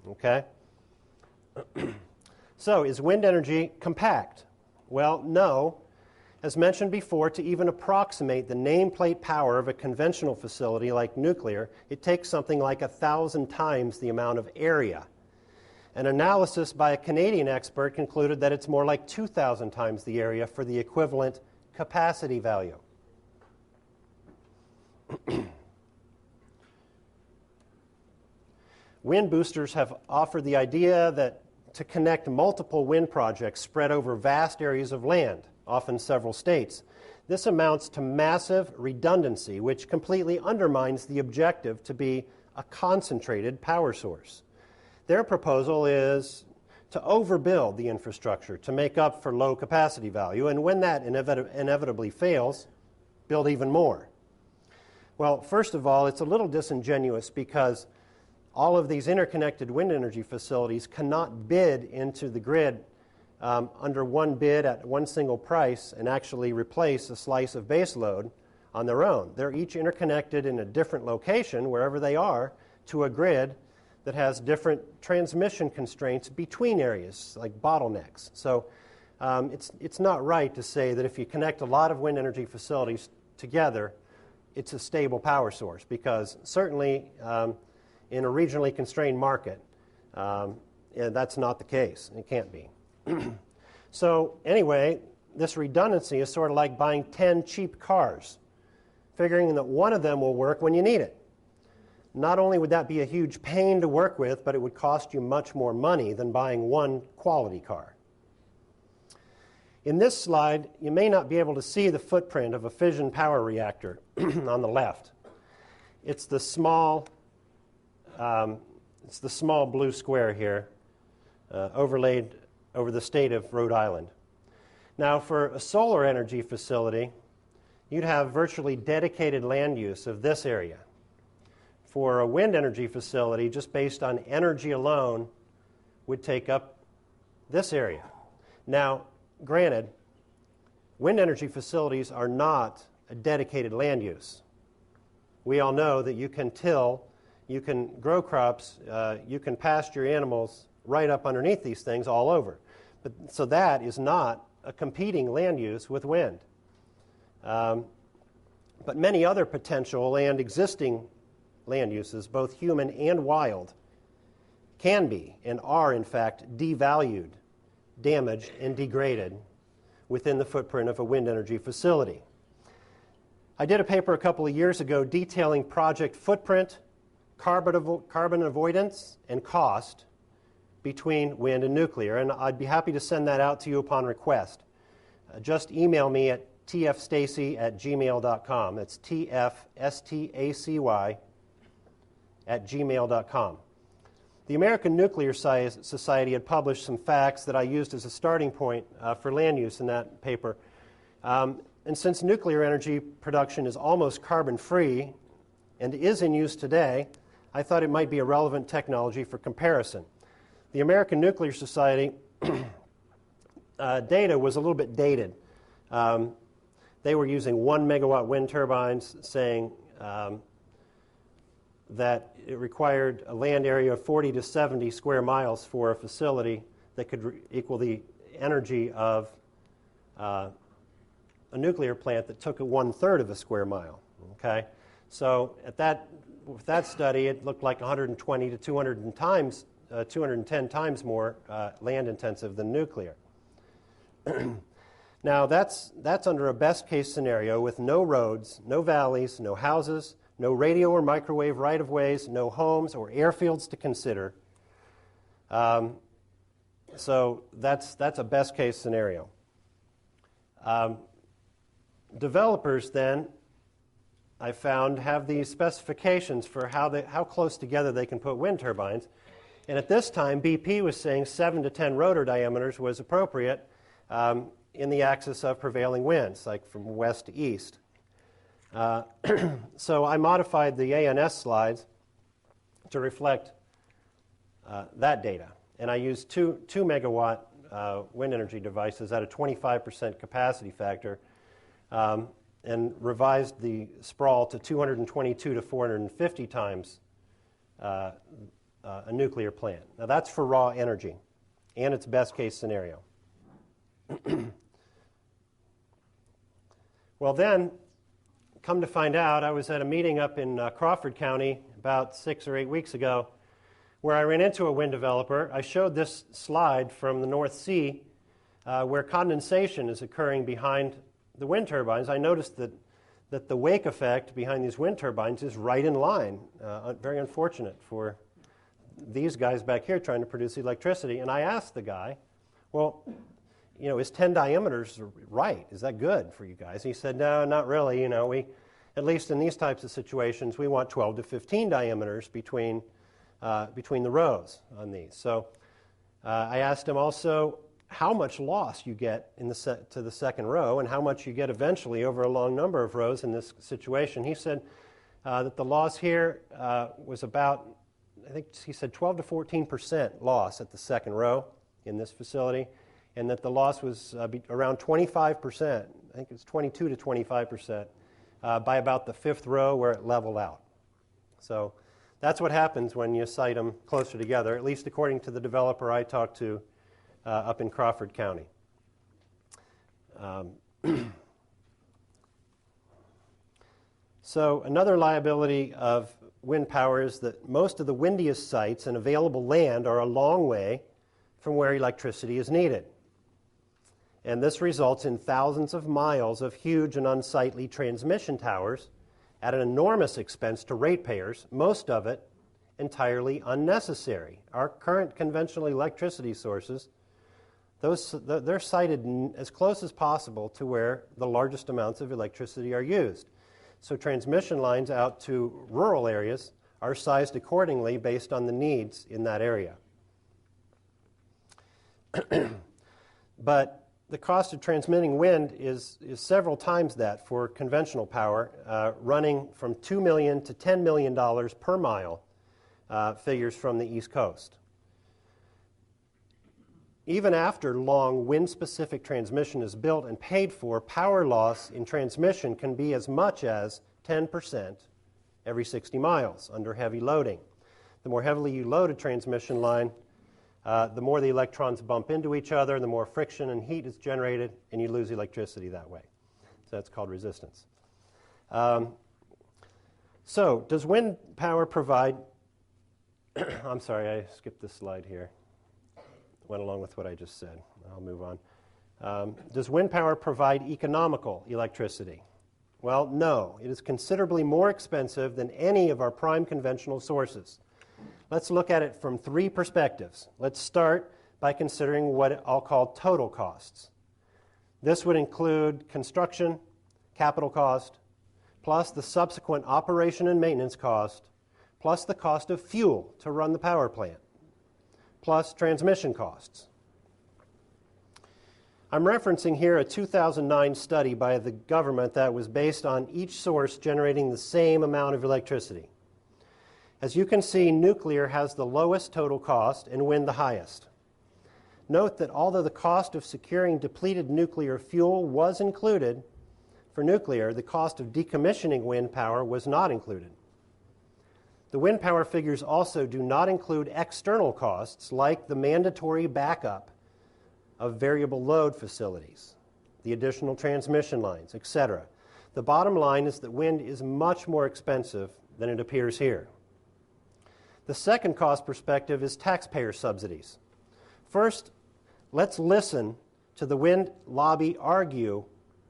Okay? So, is wind energy compact? Well, no. As mentioned before, to even approximate the nameplate power of a conventional facility like nuclear, it takes something like 1,000 times the amount of area. An analysis by a Canadian expert concluded that it's more like 2,000 times the area for the equivalent capacity value. Wind boosters have offered the idea that to connect multiple wind projects spread over vast areas of land, often several states. This amounts to massive redundancy, which completely undermines the objective to be a concentrated power source. Their proposal is to overbuild the infrastructure to make up for low capacity value, and when that inevitably fails, build even more. Well, first of all, it's a little disingenuous because all of these interconnected wind energy facilities cannot bid into the grid under one bid at one single price and actually replace a slice of base load on their own. They're each interconnected in a different location, wherever they are, to a grid that has different transmission constraints between areas, like bottlenecks. So it's not right to say that if you connect a lot of wind energy facilities together, it's a stable power source, because certainly in a regionally constrained market, that's not the case. It can't be. So anyway, this redundancy is sort of like buying 10 cheap cars, figuring that one of them will work when you need it. Not only would that be a huge pain to work with, but it would cost you much more money than buying one quality car. In this slide, you may not be able to see the footprint of a fission power reactor on the left. It's the small blue square here, overlaid over the state of Rhode Island. Now, for a solar energy facility, you'd have virtually dedicated land use of this area. For a wind energy facility, just based on energy alone, would take up this area. Now, granted, wind energy facilities are not a dedicated land use. We all know that you can till, you can grow crops, you can pasture animals right up underneath these things all over. So that is not a competing land use with wind. But many other potential and existing land uses, both human and wild, can be and are in fact devalued, damaged, and degraded within the footprint of a wind energy facility. I did a paper a couple of years ago detailing project footprint, carbon avoidance, and cost between wind and nuclear, and I'd be happy to send that out to you upon request. Just email me at tfstacy@gmail.com. That's tfstacy@gmail.com. The American Nuclear Society had published some facts that I used as a starting point for land use in that paper. And since nuclear energy production is almost carbon-free and is in use today, I thought it might be a relevant technology for comparison. The American Nuclear Society data was a little bit dated. They were using 1 megawatt wind turbines, saying that it required a land area of 40 to 70 square miles for a facility that could equal the energy of a nuclear plant that took 1/3 of a square mile. Okay, so with that study, it looked like 120 to 210 times more land intensive than nuclear. Now that's under a best case scenario with no roads, no valleys, no houses, no radio or microwave right-of-ways, no homes or airfields to consider. So that's a best case scenario. Developers then, I found, have these specifications for how close together they can put wind turbines. And at this time, BP was saying 7 to 10 rotor diameters was appropriate in the axis of prevailing winds, like from west to east. So I modified the ANS slides to reflect that data. And I used 2 megawatt wind energy devices at a 25% capacity factor, and revised the sprawl to 222 to 450 times a nuclear plant. Now that's for raw energy and its best case scenario. Well then, come to find out, I was at a meeting up in Crawford County about 6 or 8 weeks ago where I ran into a wind developer. I showed this slide from the North Sea where condensation is occurring behind the wind turbines. I noticed that the wake effect behind these wind turbines is right in line. Very unfortunate for these guys back here trying to produce electricity. And I asked the guy, well, you know, is 10 diameters right? Is that good for you guys? He said, no, not really. You know, at least in these types of situations, we want 12 to 15 diameters between the rows on these. So I asked him also how much loss you get to the second row and how much you get eventually over a long number of rows in this situation. He said that the loss here was about, I think he said 12 to 14% loss at the second row in this facility, and that the loss was around 25%, I think it's 22 to 25%, by about the fifth row where it leveled out. So that's what happens when you site them closer together, at least according to the developer I talked to up in Crawford County. So another liability of wind power is that most of the windiest sites and available land are a long way from where electricity is needed. And this results in thousands of miles of huge and unsightly transmission towers at an enormous expense to ratepayers, most of it entirely unnecessary. Our current conventional electricity sources, they're sited as close as possible to where the largest amounts of electricity are used. So transmission lines out to rural areas are sized accordingly based on the needs in that area. But the cost of transmitting wind is several times that for conventional power, running from $2 million to $10 million per mile, figures from the East Coast. Even after long wind-specific transmission is built and paid for, power loss in transmission can be as much as 10% every 60 miles under heavy loading. The more heavily you load a transmission line, the more the electrons bump into each other, the more friction and heat is generated, and you lose electricity that way. So that's called resistance. So does wind power provide... I'm sorry, I skipped this slide here. Went along with what I just said. I'll move on. Does wind power provide economical electricity? Well, no. It is considerably more expensive than any of our prime conventional sources. Let's look at it from three perspectives. Let's start by considering what I'll call total costs. This would include construction, capital cost, plus the subsequent operation and maintenance cost, plus the cost of fuel to run the power plant, plus transmission costs. I'm referencing here a 2009 study by the government that was based on each source generating the same amount of electricity. As you can see, nuclear has the lowest total cost and wind the highest. Note that although the cost of securing depleted nuclear fuel was included, for nuclear, the cost of decommissioning wind power was not included. The wind power figures also do not include external costs like the mandatory backup of variable load facilities, the additional transmission lines, etc. The bottom line is that wind is much more expensive than it appears here. The second cost perspective is taxpayer subsidies. First, let's listen to the wind lobby argue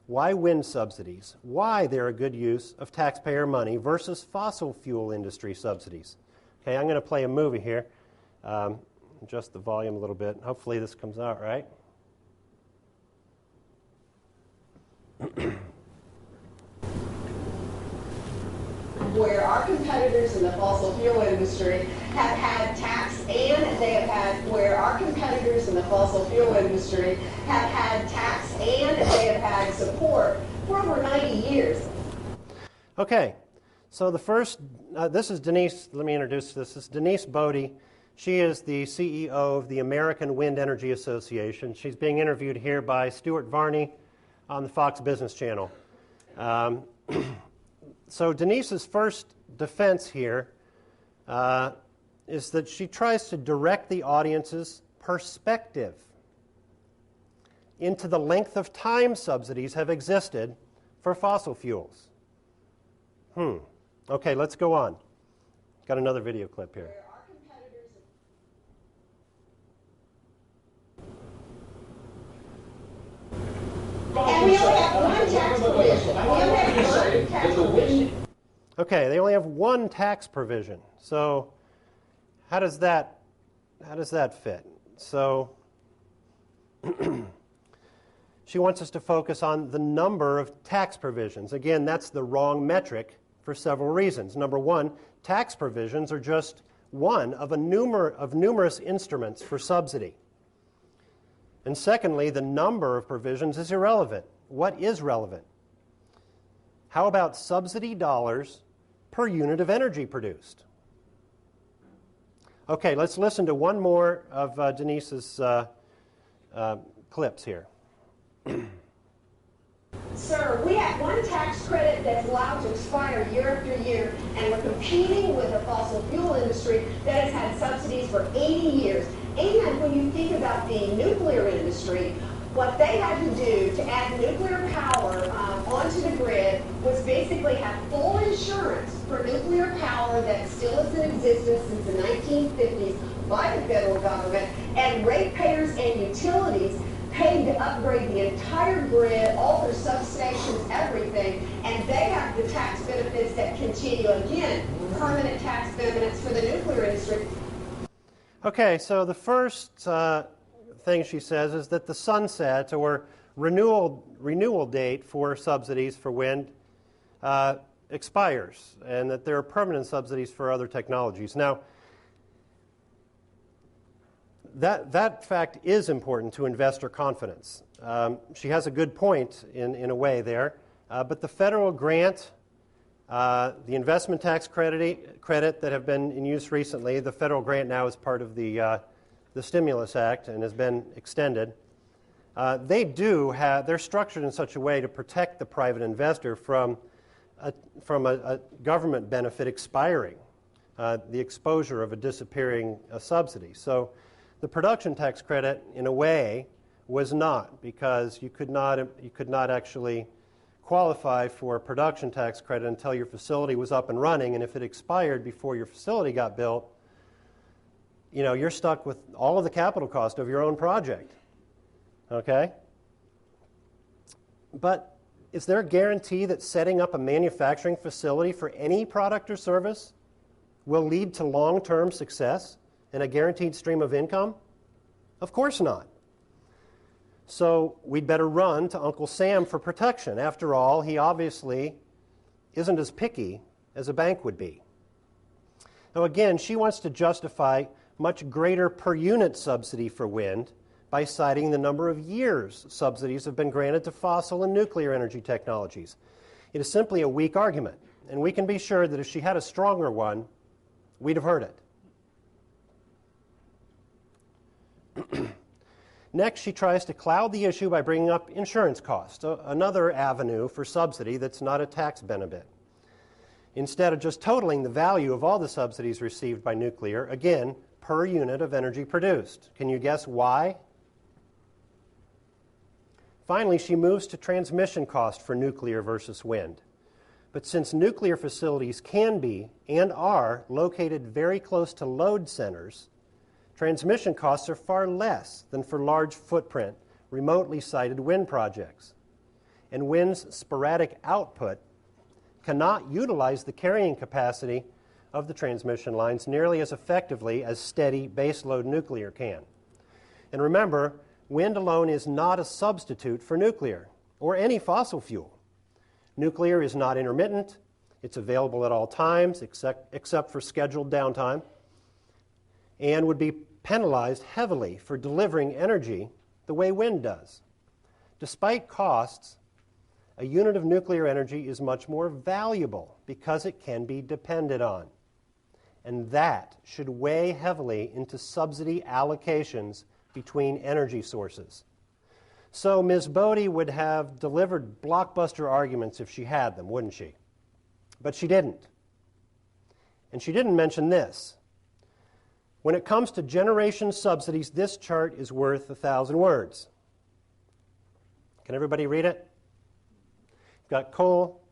why wind subsidies, why they're a good use of taxpayer money versus fossil fuel industry subsidies. Okay, I'm going to play a movie here. Adjust the volume a little bit. Hopefully this comes out right. Where our competitors in the fossil fuel industry have had tax, and they have had, where our competitors in the fossil fuel industry have had tax and they have had support for over 90 years. Okay, so the first, this is Denise, let me introduce this. This is Denise Bodie. She is the CEO of the American Wind Energy Association. She's being interviewed here by Stuart Varney on the Fox Business Channel. So Denise's first defense here is that she tries to direct the audience's perspective into the length of time subsidies have existed for fossil fuels. Okay, let's go on. Got another video clip here. And we only have one tax provision. We only have one tax provision. Okay, they only have one tax provision. So how does that fit? So she wants us to focus on the number of tax provisions. Again, that's the wrong metric for several reasons. Number one, tax provisions are just one of numerous instruments for subsidy. And secondly, the number of provisions is irrelevant. What is relevant? How about subsidy dollars per unit of energy produced? Okay, let's listen to one more of Denise's clips here. Sir, we have one tax credit that's allowed to expire year after year, and we're competing with a fossil fuel industry that has had subsidies for 80 years. And when you think about the nuclear industry, what they had to do to add nuclear power onto the grid was basically have full insurance for nuclear power that still is in existence since the 1950s by the federal government, and ratepayers and utilities paid to upgrade the entire grid, all their substations, everything, and they have the tax benefits that continue. Again, permanent tax benefits for the nuclear industry. Okay, so the first thing she says is that the sunset or renewal date for subsidies for wind expires, and that there are permanent subsidies for other technologies. Now, that fact is important to investor confidence. She has a good point in a way there, but the federal grant, the investment tax credit that have been in use recently, the federal grant now is part of the Stimulus Act and has been extended. They're structured in such a way to protect the private investor from a government benefit expiring, the exposure of a disappearing subsidy. So the production tax credit, in a way, was not, because you could not actually qualify for a production tax credit until your facility was up and running, and if it expired before your facility got built, you're stuck with all of the capital cost of your own project. Okay? But is there a guarantee that setting up a manufacturing facility for any product or service will lead to long-term success and a guaranteed stream of income? Of course not. So we'd better run to Uncle Sam for protection. After all, he obviously isn't as picky as a bank would be. Now again, she wants to justify much greater per unit subsidy for wind by citing the number of years subsidies have been granted to fossil and nuclear energy technologies. It is simply a weak argument, and we can be sure that if she had a stronger one, we'd have heard it. Next, she tries to cloud the issue by bringing up insurance costs, another avenue for subsidy that's not a tax benefit. Instead of just totaling the value of all the subsidies received by nuclear, again, per unit of energy produced. Can you guess why? Finally, she moves to transmission cost for nuclear versus wind. But since nuclear facilities can be and are located very close to load centers, transmission costs are far less than for large footprint, remotely sited wind projects. And wind's sporadic output cannot utilize the carrying capacity of the transmission lines nearly as effectively as steady baseload nuclear can. And remember, wind alone is not a substitute for nuclear or any fossil fuel. Nuclear is not intermittent. It's available at all times except for scheduled downtime, and would be penalized heavily for delivering energy the way wind does. Despite costs, a unit of nuclear energy is much more valuable because it can be depended on. And that should weigh heavily into subsidy allocations between energy sources. So Ms. Bodie would have delivered blockbuster arguments if she had them, wouldn't she? But she didn't. And she didn't mention this. When it comes to generation subsidies, this chart is worth 1,000 words. Can everybody read it? You've got coal,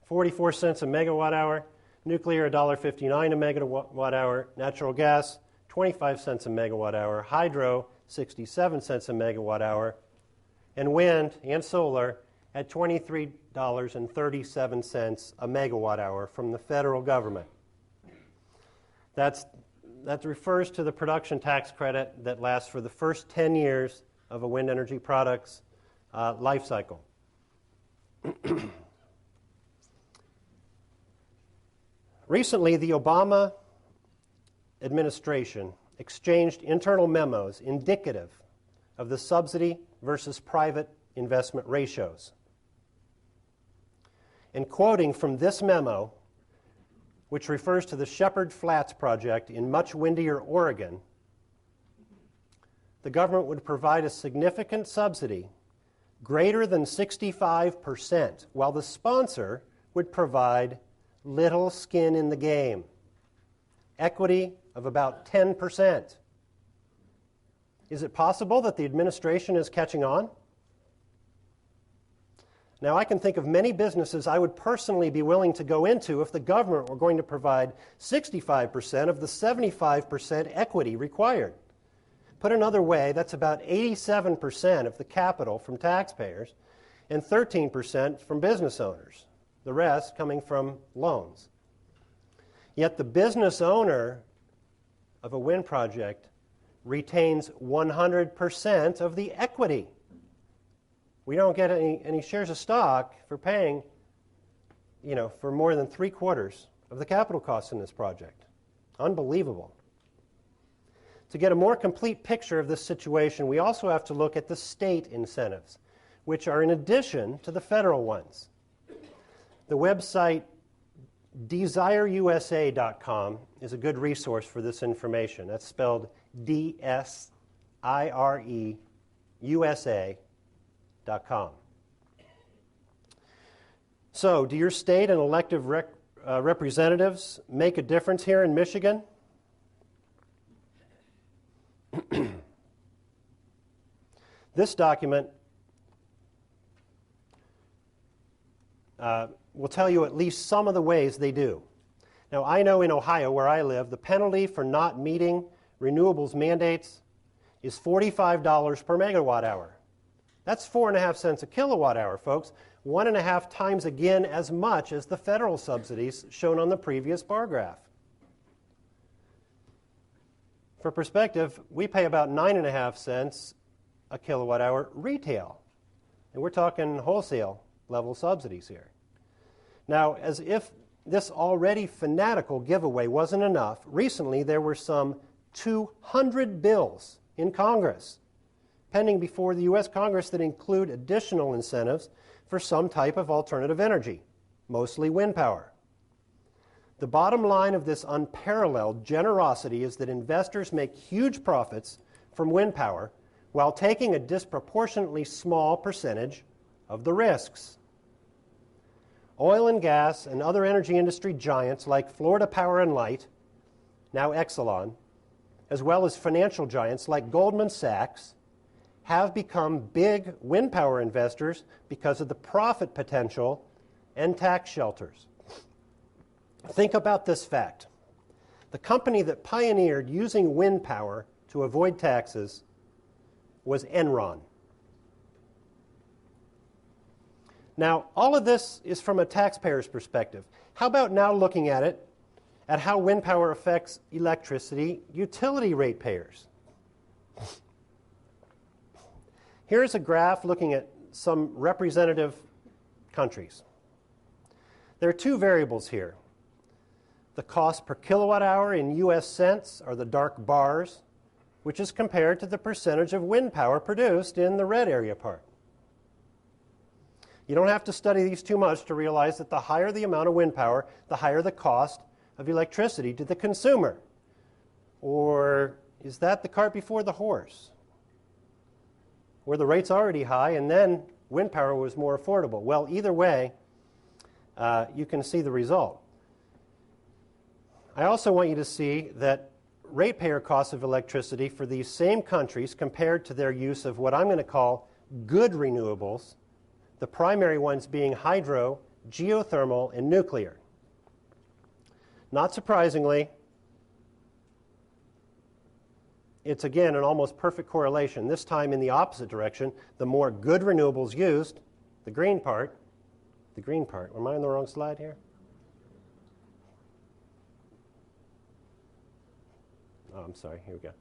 44 cents a megawatt hour, nuclear, $1.59 a megawatt hour, natural gas, 25 cents a megawatt hour, hydro, 67 cents a megawatt hour, and wind and solar at $23.37 a megawatt hour from the federal government. That refers to the production tax credit that lasts for the first 10 years of a wind energy product's life cycle. Recently, the Obama administration exchanged internal memos indicative of the subsidy versus private investment ratios. And quoting from this memo, which refers to the Shepherd Flats project in much windier Oregon, the government would provide a significant subsidy greater than 65%, while the sponsor would provide little skin in the game, equity of about 10%. Is it possible that the administration is catching on? Now, I can think of many businesses I would personally be willing to go into if the government were going to provide 65% of the 75% equity required. Put another way, that's about 87% of the capital from taxpayers and 13% from business owners, the rest coming from loans. Yet the business owner of a wind project retains 100% of the equity. We don't get any shares of stock for paying, for more than 3/4 of the capital costs in this project. Unbelievable. To get a more complete picture of this situation, we also have to look at the state incentives, which are in addition to the federal ones. The website desireusa.com is a good resource for this information. That's spelled DSIREUSA.com. So, do your state and elected representatives make a difference here in Michigan? This document will tell you at least some of the ways they do. Now, I know in Ohio, where I live, the penalty for not meeting renewables mandates is $45 per megawatt hour. That's 4.5 cents a kilowatt hour, folks. 1.5 times again as much as the federal subsidies shown on the previous bar graph. For perspective, we pay about 9.5 cents a kilowatt hour retail. And we're talking wholesale level subsidies here. Now, as if this already fanatical giveaway wasn't enough, recently there were some 200 bills in Congress pending before the U.S. Congress that include additional incentives for some type of alternative energy, mostly wind power. The bottom line of this unparalleled generosity is that investors make huge profits from wind power while taking a disproportionately small percentage of the risks. Oil and gas and other energy industry giants like Florida Power and Light, now Exelon, as well as financial giants like Goldman Sachs, have become big wind power investors because of the profit potential and tax shelters. Think about this fact. The company that pioneered using wind power to avoid taxes was Enron. Now, all of this is from a taxpayer's perspective. How about now looking at how wind power affects electricity utility ratepayers? Here's a graph looking at some representative countries. There are two variables here. The cost per kilowatt hour in U.S. cents are the dark bars, which is compared to the percentage of wind power produced in the red area part. You don't have to study these too much to realize that the higher the amount of wind power, the higher the cost of electricity to the consumer. Or is that the cart before the horse? Where the rate's already high and then wind power was more affordable. Well, either way, you can see the result. I also want you to see that ratepayer costs of electricity for these same countries compared to their use of what I'm going to call good renewables, the primary ones being hydro, geothermal, and nuclear. Not surprisingly, it's again an almost perfect correlation, this time in the opposite direction. The more good renewables used, the green part, am I on the wrong slide here? Oh, I'm sorry, here we go.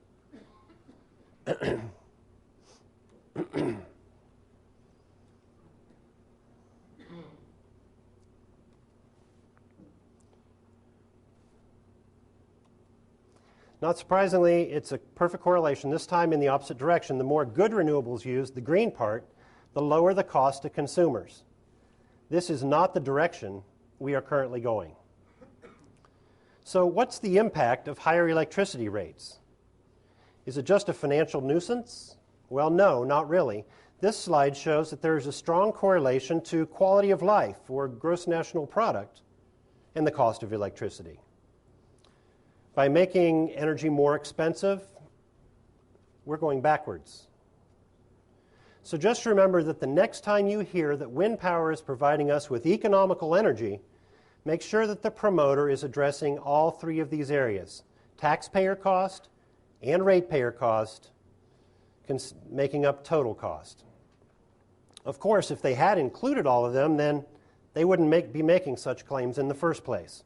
Not surprisingly, it's a perfect correlation, this time in the opposite direction. The more good renewables used, the green part, the lower the cost to consumers. This is not the direction we are currently going. So what's the impact of higher electricity rates? Is it just a financial nuisance? Well, no, not really. This slide shows that there is a strong correlation to quality of life, or gross national product, and the cost of electricity. By making energy more expensive, we're going backwards. So just remember that the next time you hear that wind power is providing us with economical energy, make sure that the promoter is addressing all three of these areas: taxpayer cost and ratepayer cost, making up total cost. Of course, if they had included all of them, then they wouldn't be making such claims in the first place.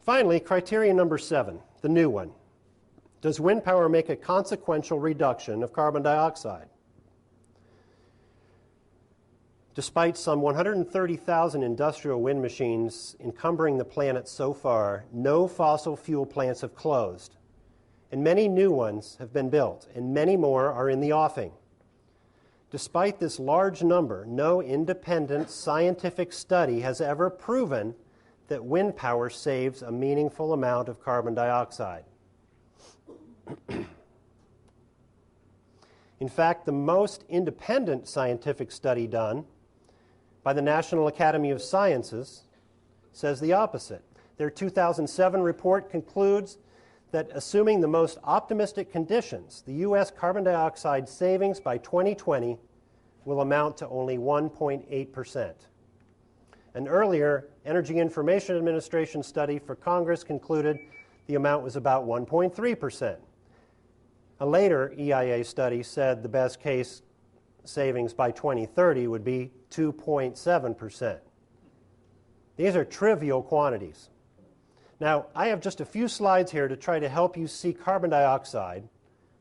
Finally, criterion number 7, the new one. Does wind power make a consequential reduction of carbon dioxide? Despite some 130,000 industrial wind machines encumbering the planet so far, no fossil fuel plants have closed, and many new ones have been built, and many more are in the offing. Despite this large number, no independent scientific study has ever proven that wind power saves a meaningful amount of carbon dioxide. In fact, the most independent scientific study done by the National Academy of Sciences says the opposite. Their 2007 report concludes that assuming the most optimistic conditions, the U.S. carbon dioxide savings by 2020 will amount to only 1.8%. An earlier Energy Information Administration study for Congress concluded the amount was about 1.3%. A later EIA study said the best case savings by 2030 would be 2.7%. These are trivial quantities. Now, I have just a few slides here to try to help you see carbon dioxide,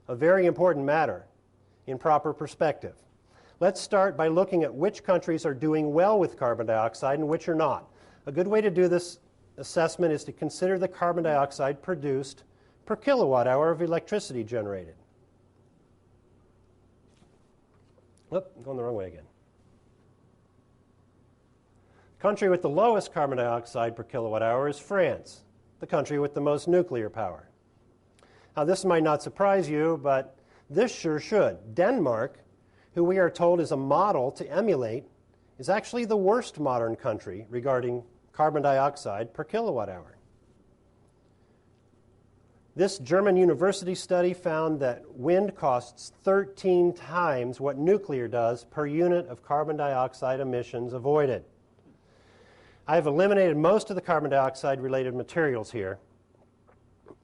a very important matter, in proper perspective. Let's start by looking at which countries are doing well with carbon dioxide and which are not. A good way to do this assessment is to consider the carbon dioxide produced per kilowatt hour of electricity generated. Oop, going the wrong way again. The country with the lowest carbon dioxide per kilowatt hour is France, the country with the most nuclear power. Now, this might not surprise you, but this sure should. Denmark, who we are told is a model to emulate, is actually the worst modern country regarding carbon dioxide per kilowatt hour. This German university study found that wind costs 13 times what nuclear does per unit of carbon dioxide emissions avoided. I have eliminated most of the carbon dioxide related materials here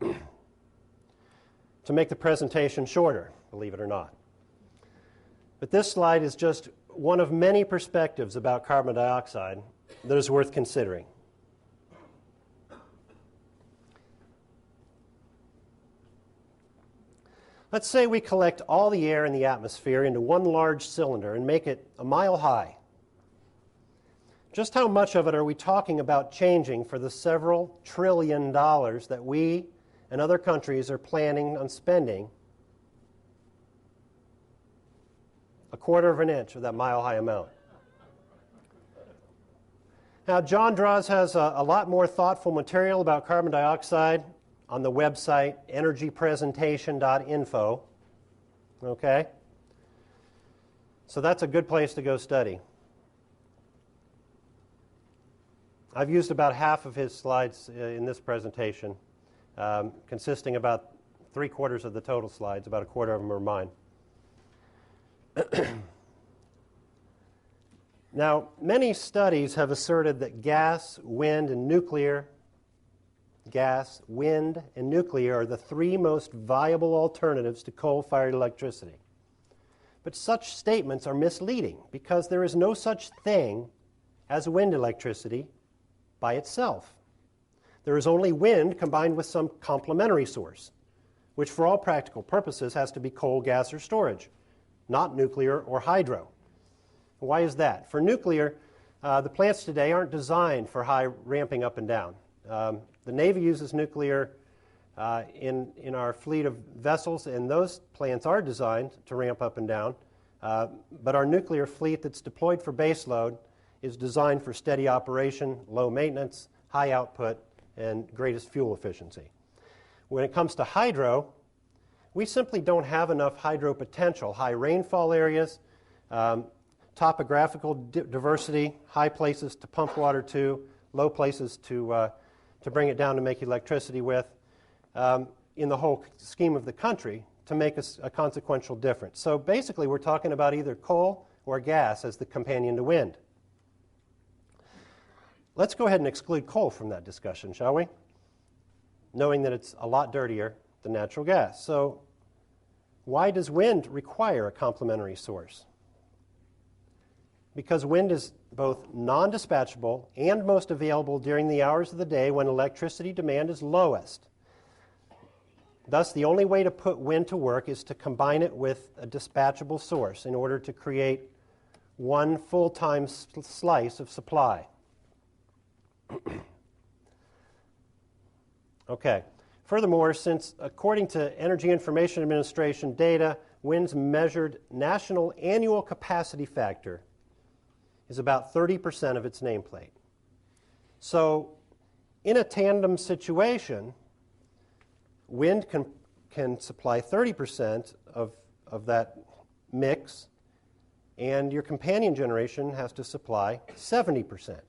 to make the presentation shorter, believe it or not. But this slide is just one of many perspectives about carbon dioxide that is worth considering. Let's say we collect all the air in the atmosphere into one large cylinder and make it a mile high. Just how much of it are we talking about changing for the several trillion dollars that we and other countries are planning on spending? A quarter of an inch of that mile-high amount. Now, John Draws has a lot more thoughtful material about carbon dioxide on the website energypresentation.info. Okay? So that's a good place to go study. I've used about half of his slides in this presentation, consisting about 3/4 of the total slides. About a quarter of them are mine. Now, many studies have asserted that gas, wind, and nuclear are the three most viable alternatives to coal-fired electricity. But such statements are misleading because there is no such thing as wind electricity by itself. There is only wind combined with some complementary source, which for all practical purposes has to be coal, gas, or storage, not nuclear or hydro. Why is that? For nuclear, the plants today aren't designed for high ramping up and down. The Navy uses nuclear in our fleet of vessels, and those plants are designed to ramp up and down. But our nuclear fleet that's deployed for baseload is designed for steady operation, low maintenance, high output, and greatest fuel efficiency. When it comes to hydro, we simply don't have enough hydro potential. High rainfall areas, topographical diversity, high places to pump water to, low places to bring it down to make electricity with, in the whole scheme of the country to make a consequential difference. So basically we're talking about either coal or gas as the companion to wind. Let's go ahead and exclude coal from that discussion, shall we? Knowing that it's a lot dirtier than natural gas. So why does wind require a complementary source? Because wind is both non-dispatchable and most available during the hours of the day when electricity demand is lowest. Thus, the only way to put wind to work is to combine it with a dispatchable source in order to create one full-time slice of supply. Okay. Furthermore, since according to Energy Information Administration data, wind's measured national annual capacity factor is about 30% of its nameplate. So in a tandem situation, wind can supply 30% of that mix, and your companion generation has to supply 70%.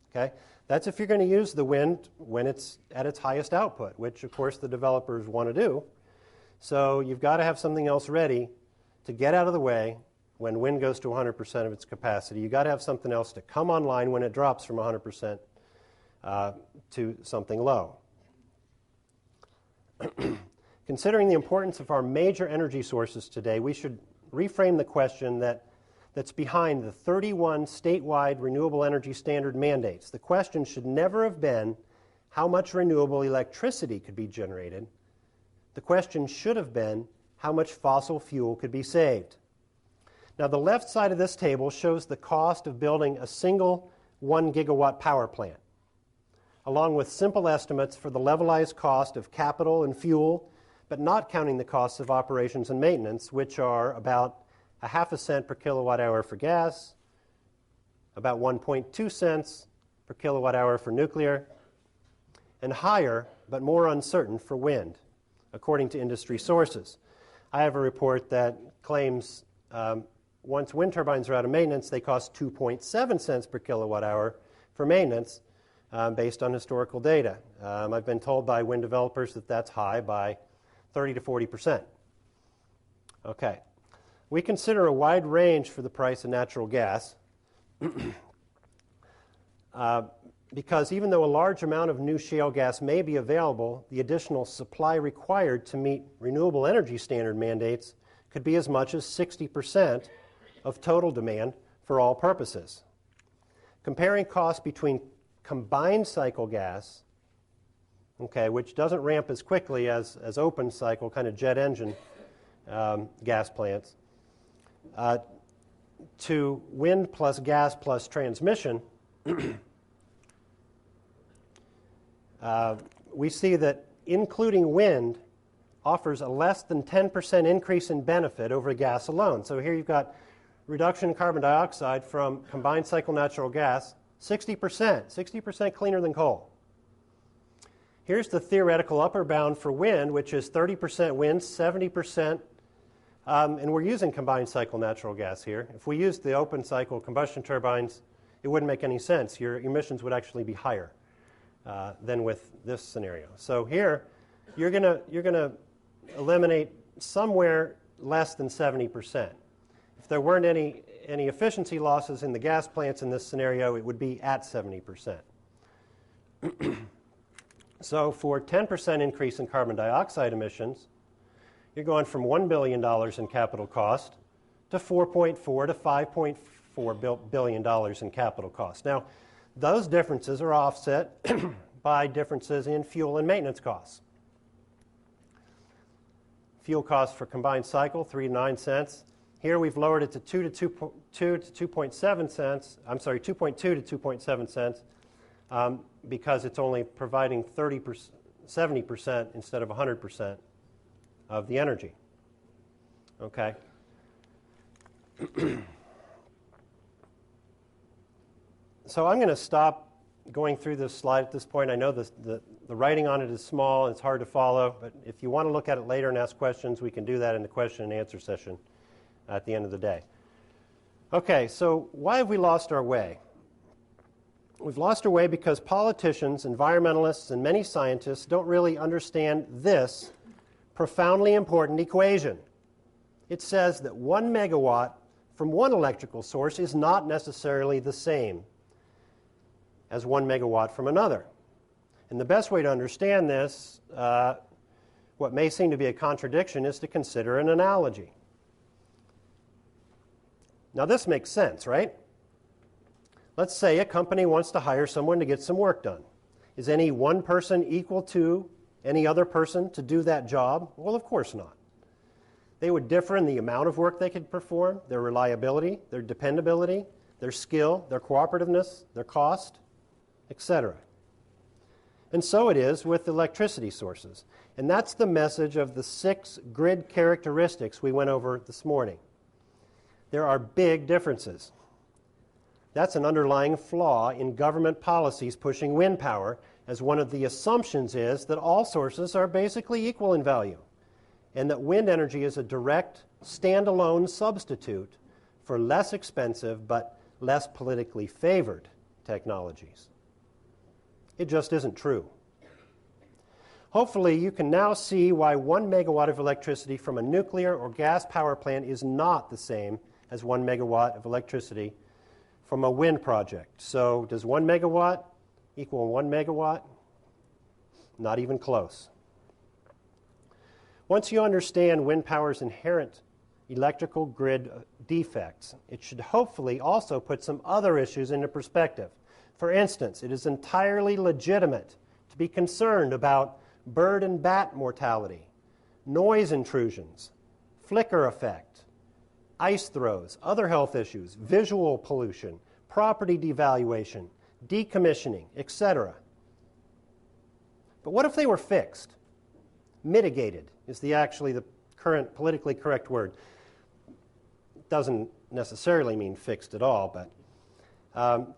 Okay? That's if you're going to use the wind when it's at its highest output, which of course the developers want to do. So you've got to have something else ready to get out of the way when wind goes to 100% of its capacity. You've got to have something else to come online when it drops from 100% to something low. Considering the importance of our major energy sources today, we should reframe the question that's behind the 31 statewide renewable energy standard mandates. The question should never have been how much renewable electricity could be generated. The question should have been how much fossil fuel could be saved. Now, the left side of this table shows the cost of building a single 1 gigawatt power plant, along with simple estimates for the levelized cost of capital and fuel, but not counting the costs of operations and maintenance, which are about 0.5 cents per kilowatt hour for gas, about 1.2 cents per kilowatt hour for nuclear, and higher but more uncertain for wind, according to industry sources. I have a report that claims once wind turbines are out of maintenance, they cost 2.7 cents per kilowatt hour for maintenance based on historical data. I've been told by wind developers that that's high by 30 to 40%. Okay. We consider a wide range for the price of natural gas because even though a large amount of new shale gas may be available, the additional supply required to meet renewable energy standard mandates could be as much as 60% of total demand for all purposes. Comparing costs between combined cycle gas, okay, which doesn't ramp as quickly as open cycle, kind of jet engine gas plants, to wind plus gas plus transmission, we see that including wind offers a less than 10% increase in benefit over gas alone. So here you've got reduction in carbon dioxide from combined cycle natural gas, 60% cleaner than coal. Here's the theoretical upper bound for wind, which is 30% wind, 70%, and we're using combined cycle natural gas here. If we used the open cycle combustion turbines, it wouldn't make any sense. Your emissions would actually be higher. than with this scenario. So here, you're gonna eliminate somewhere less than 70%. If there weren't any efficiency losses in the gas plants in this scenario, it would be at 70%. So for 10% increase in carbon dioxide emissions, you're going from $1 billion in capital cost to $4.4 to $5.4 billion in capital cost. Now, those differences are offset by differences in fuel and maintenance costs. Fuel costs for combined cycle, 3 to 9 cents. Here we've lowered it to 2.2 to 2.7 cents. I'm sorry, 2.2 to 2.7 cents because it's only providing 70% instead of 100% of the energy. Okay. So I'm going to stop going through this slide at this point. I know the writing on it is small and it's hard to follow, but if you want to look at it later and ask questions, we can do that in the question and answer session at the end of the day. Okay, so why have we lost our way? We've lost our way because politicians, environmentalists, and many scientists don't really understand this profoundly important equation. It says that 1 megawatt from one electrical source is not necessarily the same as 1 megawatt from another. And the best way to understand this, what may seem to be a contradiction, is to consider an analogy. Now this makes sense, right? Let's say a company wants to hire someone to get some work done. Is any one person equal to any other person to do that job? Well, of course not. They would differ in the amount of work they could perform, their reliability, their dependability, their skill, their cooperativeness, their cost, etc. And so it is with electricity sources. And that's the message of the 6 grid characteristics we went over this morning. There are big differences. That's an underlying flaw in government policies pushing wind power, as one of the assumptions is that all sources are basically equal in value, and that wind energy is a direct, standalone substitute for less expensive but less politically favored technologies. It just isn't true. Hopefully, you can now see why 1 megawatt of electricity from a nuclear or gas power plant is not the same as 1 megawatt of electricity from a wind project. So does 1 megawatt equal 1 megawatt? Not even close. Once you understand wind power's inherent electrical grid defects, it should hopefully also put some other issues into perspective. For instance, it is entirely legitimate to be concerned about bird and bat mortality, noise intrusions, flicker effect, ice throws, other health issues, visual pollution, property devaluation, decommissioning, etc. But what if they were fixed? Mitigated is actually the current politically correct word. It doesn't necessarily mean fixed at all, but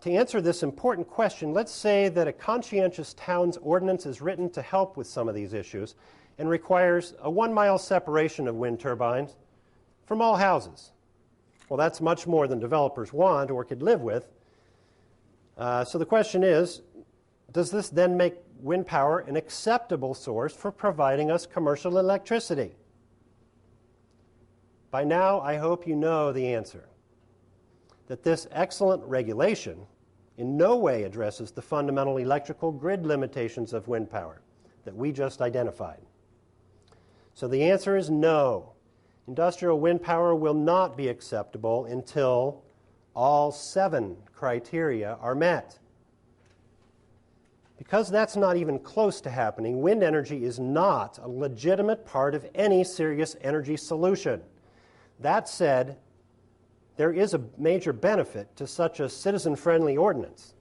to answer this important question, let's say that a conscientious town's ordinance is written to help with some of these issues and requires a 1-mile separation of wind turbines from all houses. Well, that's much more than developers want or could live with. So the question is, does this then make wind power an acceptable source for providing us commercial electricity? By now, I hope you know the answer. That this excellent regulation in no way addresses the fundamental electrical grid limitations of wind power that we just identified. So the answer is no. Industrial wind power will not be acceptable until all 7 criteria are met. Because that's not even close to happening, wind energy is not a legitimate part of any serious energy solution. That said, there is a major benefit to such a citizen-friendly ordinance,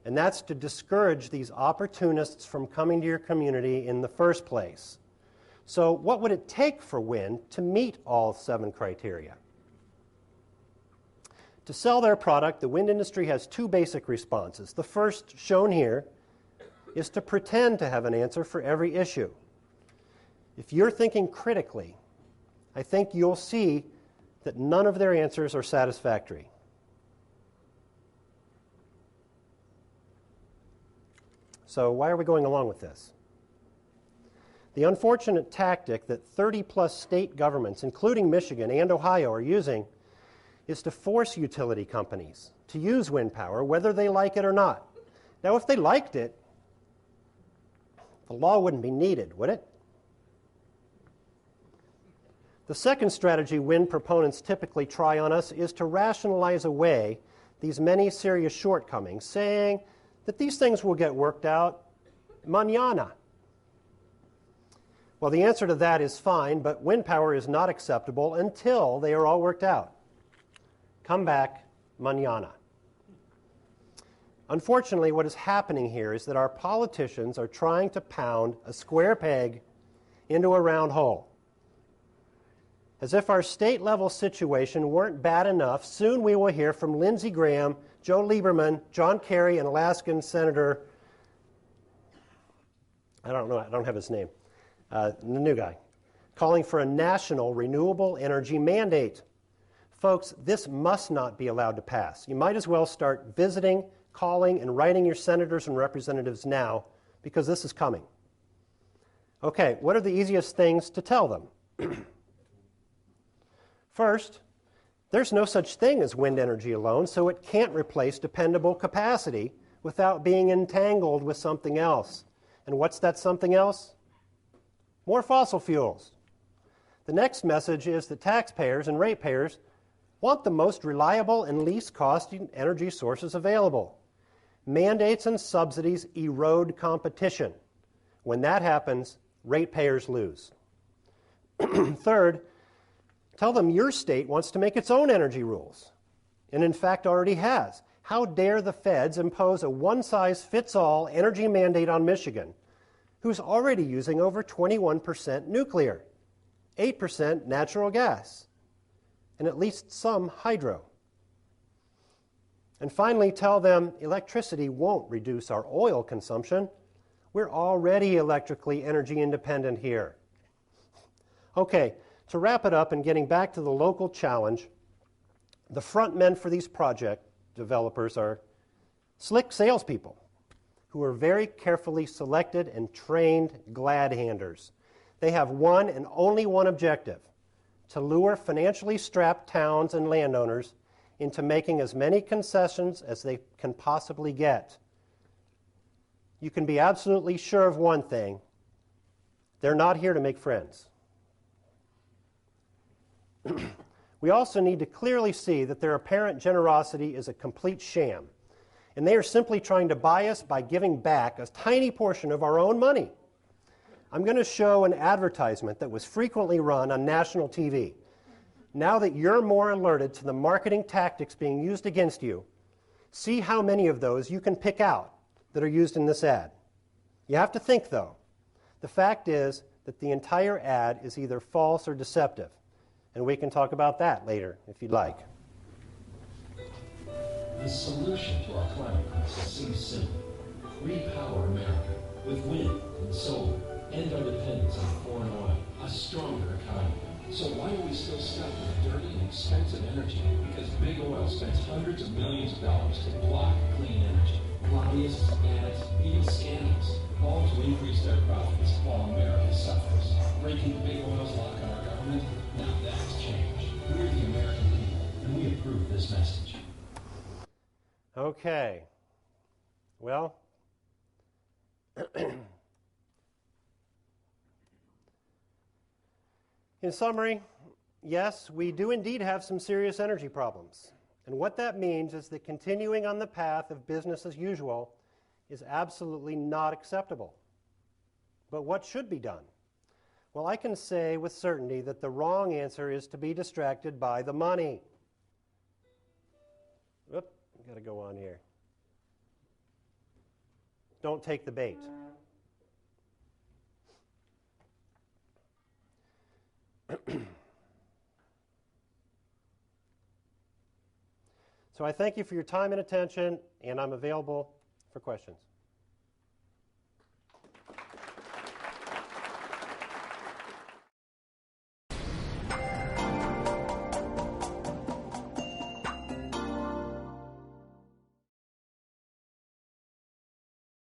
and that's to discourage these opportunists from coming to your community in the first place. So what would it take for wind to meet all 7 criteria? To sell their product, the wind industry has 2 basic responses. The first, shown here, is to pretend to have an answer for every issue. If you're thinking critically, I think you'll see that none of their answers are satisfactory. So why are we going along with this? The unfortunate tactic that 30-plus state governments, including Michigan and Ohio, are using is to force utility companies to use wind power, whether they like it or not. Now, if they liked it, the law wouldn't be needed, would it? The second strategy wind proponents typically try on us is to rationalize away these many serious shortcomings, saying that these things will get worked out mañana. Well, the answer to that is fine, but wind power is not acceptable until they are all worked out. Come back mañana. Unfortunately, what is happening here is that our politicians are trying to pound a square peg into a round hole. As if our state-level situation weren't bad enough, soon we will hear from Lindsey Graham, Joe Lieberman, John Kerry, and Alaskan Senator, I don't have his name, the new guy, calling for a national renewable energy mandate. Folks, this must not be allowed to pass. You might as well start visiting, calling, and writing your senators and representatives now, because this is coming. Okay, what are the easiest things to tell them? First, there's no such thing as wind energy alone, so it can't replace dependable capacity without being entangled with something else. And what's that something else? More fossil fuels. The next message is that taxpayers and ratepayers want the most reliable and least costing energy sources available. Mandates and subsidies erode competition. When that happens, ratepayers lose. Third, tell them your state wants to make its own energy rules, and in fact already has. How dare the feds impose a one-size-fits-all energy mandate on Michigan, who's already using over 21% nuclear, 8% natural gas, and at least some hydro. And finally, tell them electricity won't reduce our oil consumption. We're already electrically energy independent here. Okay, to wrap it up and getting back to the local challenge, the front men for these project developers are slick salespeople who are very carefully selected and trained glad-handers. They have one and only one objective: to lure financially strapped towns and landowners into making as many concessions as they can possibly get. You can be absolutely sure of one thing: they're not here to make friends. We also need to clearly see that their apparent generosity is a complete sham, and they are simply trying to buy us by giving back a tiny portion of our own money. I'm going to show an advertisement that was frequently run on national TV. Now that you're more alerted to the marketing tactics being used against you, see how many of those you can pick out that are used in this ad. You have to think, though. The fact is that the entire ad is either false or deceptive, and we can talk about that later if you'd like. The solution to our climate crisis seems simple. Repower America with wind and solar. End our dependence on foreign oil. A stronger economy. So why are we still stuck with dirty and expensive energy? Because big oil spends hundreds of millions of dollars to block clean energy. Lobbyists, ads, even scandals, all to increase their profits while America suffers. Breaking big oil's lock on our government? Now that's change. We're the American people, and we approve this message. Okay. Well, in summary, yes, we do indeed have some serious energy problems. And what that means is that continuing on the path of business as usual is absolutely not acceptable. But what should be done? Well, I can say with certainty that the wrong answer is to be distracted by the money. Oop, I've got to go on here. Don't take the bait. So I thank you for your time and attention, and I'm available for questions.